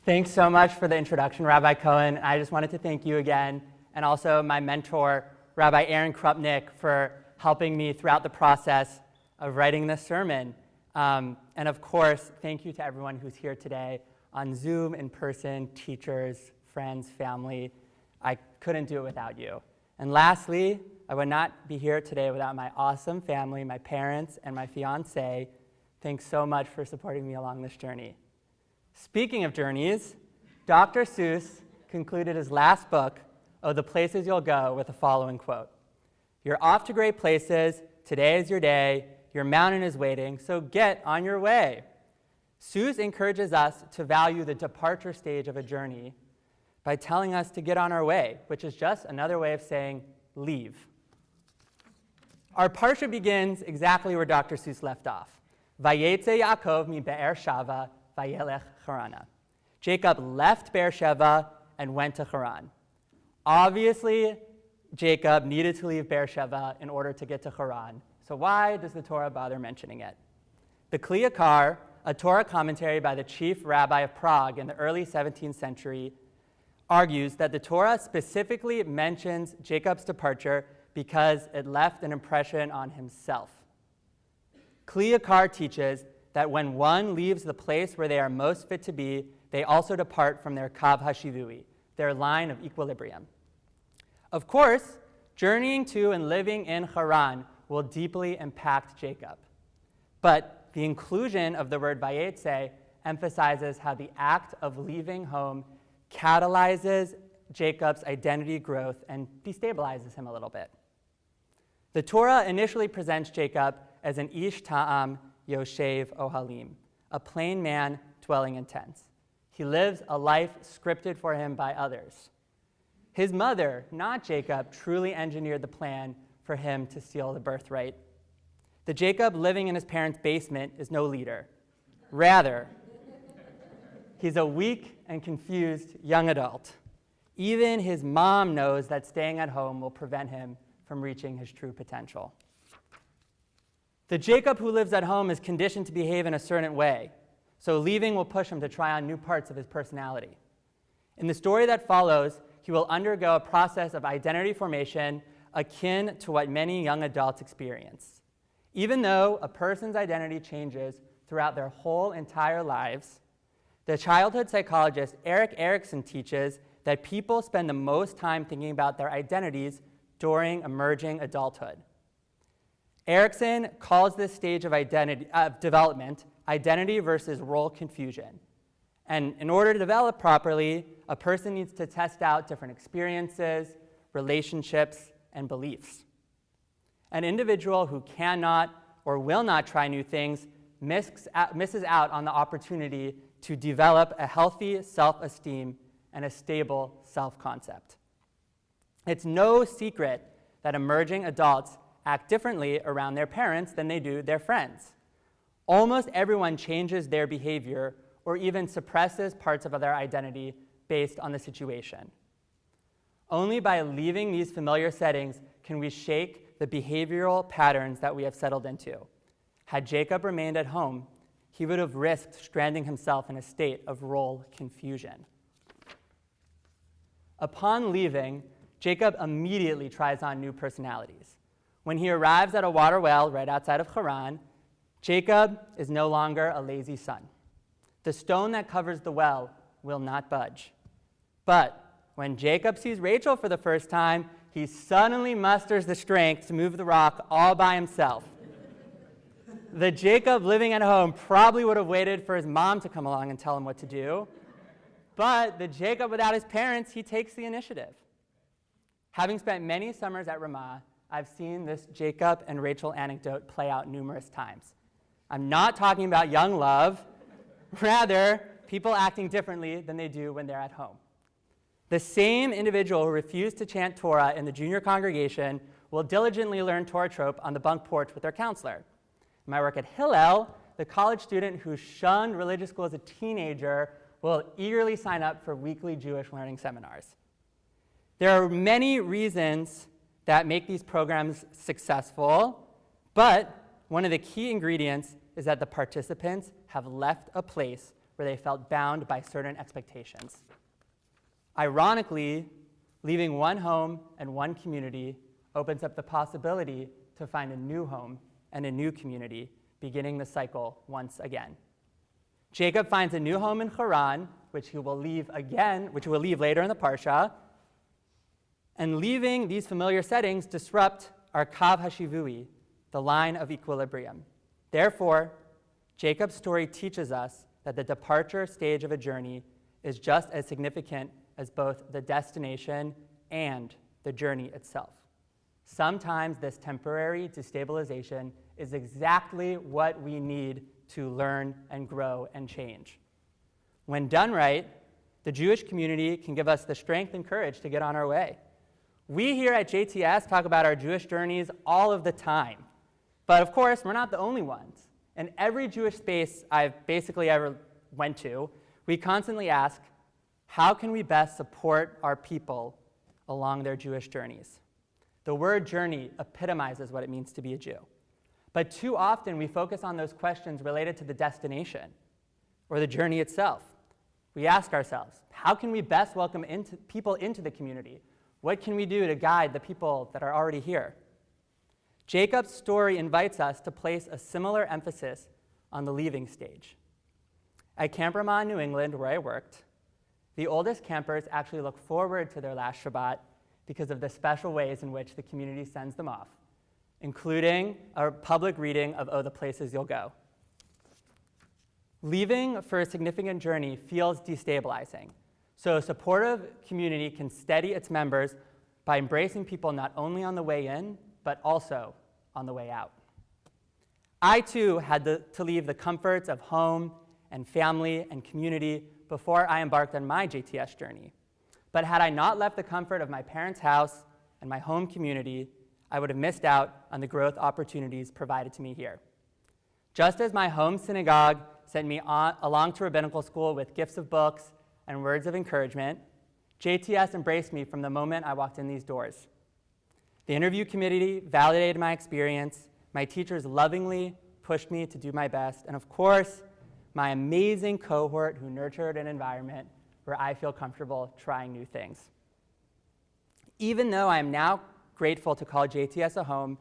Thanks so much for the introduction, Rabbi Cohen. I just wanted to thank you again, and also my mentor, Rabbi Aaron Krupnick, for helping me throughout the process of writing this sermon. And of course, thank you to everyone who's here today on Zoom, in person, teachers, friends, family. I couldn't do it without you. And lastly, I would not be here today without my awesome family, my parents, and my fiancée. Thanks so much for supporting me along this journey. Speaking of journeys, Dr. Seuss concluded his last book, Oh, the Places You'll Go, with the following quote: "You're off to great places, today is your day, your mountain is waiting, so get on your way." Seuss encourages us to value the departure stage of a journey by telling us to get on our way, which is just another way of saying leave. Our parsha begins exactly where Dr. Seuss left off. Vayetze Yaakov mi Be'er Shava vayelech Harana. Jacob left Beersheba and went to Haran. Obviously, Jacob needed to leave Beersheba in order to get to Haran. So why does the Torah bother mentioning it? The Kli Yakar, a Torah commentary by the chief rabbi of Prague in the early 17th century, argues that the Torah specifically mentions Jacob's departure because it left an impression on himself. Kli Yakar teaches that when one leaves the place where they are most fit to be, they also depart from their kav hashivui, their line of equilibrium. Of course, journeying to and living in Haran will deeply impact Jacob. But the inclusion of the word vayetze emphasizes how the act of leaving home catalyzes Jacob's identity growth and destabilizes him a little bit. The Torah initially presents Jacob as an ish ta'am yoshev ohalim, a plain man dwelling in tents. He lives a life scripted for him by others. His mother, not Jacob, truly engineered the plan for him to steal the birthright. The Jacob living in his parents' basement is no leader. Rather, he's a weak and confused young adult. Even his mom knows that staying at home will prevent him from reaching his true potential. The Jacob who lives at home is conditioned to behave in a certain way, so leaving will push him to try on new parts of his personality. In the story that follows, he will undergo a process of identity formation akin to what many young adults experience. Even though a person's identity changes throughout their whole entire lives, the childhood psychologist Erik Erikson teaches that people spend the most time thinking about their identities during emerging adulthood. Erikson calls this stage of development identity versus role confusion. And in order to develop properly, a person needs to test out different experiences, relationships, and beliefs. An individual who cannot or will not try new things misses out on the opportunity to develop a healthy self-esteem and a stable self-concept. It's no secret that emerging adults act differently around their parents than they do their friends. Almost everyone changes their behavior or even suppresses parts of their identity based on the situation. Only by leaving these familiar settings can we shake the behavioral patterns that we have settled into. Had Jacob remained at home, he would have risked stranding himself in a state of role confusion. Upon leaving, Jacob immediately tries on new personalities. When he arrives at a water well right outside of Haran, Jacob is no longer a lazy son. The stone that covers the well will not budge. But when Jacob sees Rachel for the first time, he suddenly musters the strength to move the rock all by himself. The Jacob living at home probably would have waited for his mom to come along and tell him what to do. But the Jacob without his parents, he takes the initiative. Having spent many summers at Ramah, I've seen this Jacob and Rachel anecdote play out numerous times. I'm not talking about young love, rather, people acting differently than they do when they're at home. The same individual who refused to chant Torah in the junior congregation will diligently learn Torah trope on the bunk porch with their counselor. In my work at Hillel, the college student who shunned religious school as a teenager will eagerly sign up for weekly Jewish learning seminars. There are many reasons that make these programs successful, but one of the key ingredients is that the participants have left a place where they felt bound by certain expectations. Ironically, leaving one home and one community opens up the possibility to find a new home and a new community, beginning the cycle once again. Jacob finds a new home in Haran, which he will leave later in the Parsha, and leaving these familiar settings disrupt our kav hashivui, the line of equilibrium. Therefore, Jacob's story teaches us that the departure stage of a journey is just as significant as both the destination and the journey itself. Sometimes this temporary destabilization is exactly what we need to learn and grow and change. When done right, the Jewish community can give us the strength and courage to get on our way. We here at JTS talk about our Jewish journeys all of the time. But of course, we're not the only ones. In every Jewish space I've basically ever went to, we constantly ask, how can we best support our people along their Jewish journeys? The word journey epitomizes what it means to be a Jew. But too often we focus on those questions related to the destination or the journey itself. We ask ourselves, how can we best welcome people into the community? What can we do to guide the people that are already here? Jacob's story invites us to place a similar emphasis on the leaving stage. At Camp Ramah in New England, where I worked, the oldest campers actually look forward to their last Shabbat because of the special ways in which the community sends them off, including a public reading of Oh, the Places You'll Go. Leaving for a significant journey feels destabilizing, so a supportive community can steady its members by embracing people not only on the way in, but also on the way out. I, too, had to leave the comforts of home and family and community before I embarked on my JTS journey. But had I not left the comfort of my parents' house and my home community, I would have missed out on the growth opportunities provided to me here. Just as my home synagogue sent me along to rabbinical school with gifts of books and words of encouragement, JTS embraced me from the moment I walked in these doors. The interview committee validated my experience, my teachers lovingly pushed me to do my best, and of course, my amazing cohort who nurtured an environment where I feel comfortable trying new things. Even though I am now grateful to call JTS a home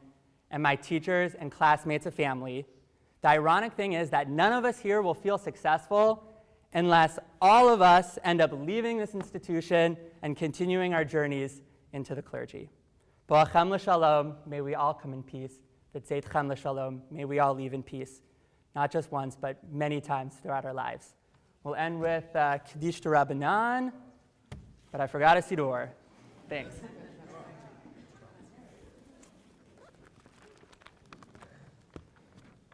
and my teachers and classmates a family, the ironic thing is that none of us here will feel successful unless all of us end up leaving this institution and continuing our journeys into the clergy. Bo'achem l'shalom, may we all come in peace. V'tzeitchem l'shalom, may we all leave in peace. Not just once, but many times throughout our lives. We'll end with Kaddish to Rabbanan, but I forgot a Siddur. Thanks.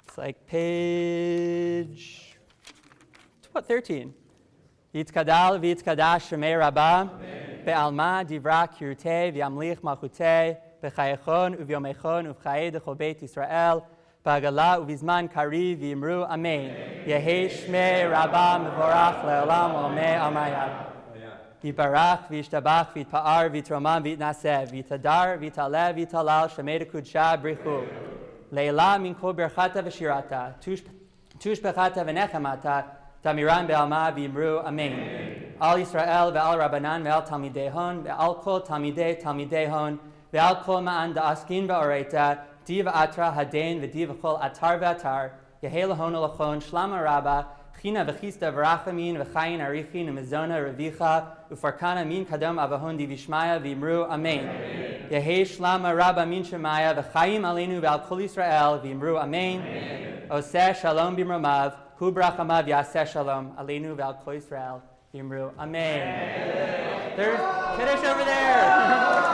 It's like page 13. Yitzkadal v'yitzkadash shemei Rabbah, be'alma divra kirtei v'yamlich malchutei, b'chayechon u'vyomechon u'v'chayei d'chol Beit Yisrael, b'agala u'vizman kari v'yimru amen. Yehi shmei Rabbah mevorach le'olam olmei amayah. Yibarach v'yishtabach v'yitpa'ar v'yitromam v'yitnaseh v'yitadar v'yitaleh v'yitalal shemei d'kudsha brichu. Leila min kol berchata v'shirata, tush bechata v'nechamata, tamiran be'alma v'yimru amen. Al Yisrael ve'al Rabbanan ve'al Talmidei ve'al kol Talmidei hon ve'al kol ma'an da'askin ba'oreta div atra hadein v'div kol atar ve'atar yehe lahon olachon shlama rabba china v'chista v'rachamin v'chayin arichin u'mezona revicha u'farkana min kadam avahon divishmaya v'imru amen. Yehe shlama rabba min shemaya v'chayim aleinu ve'al kol Yisrael v'imru amen. Oseh shalom b'mramav hu brachamav yaseh shalom aleinu ve'al kol Yisrael v'imru amen. There's Kiddush over there.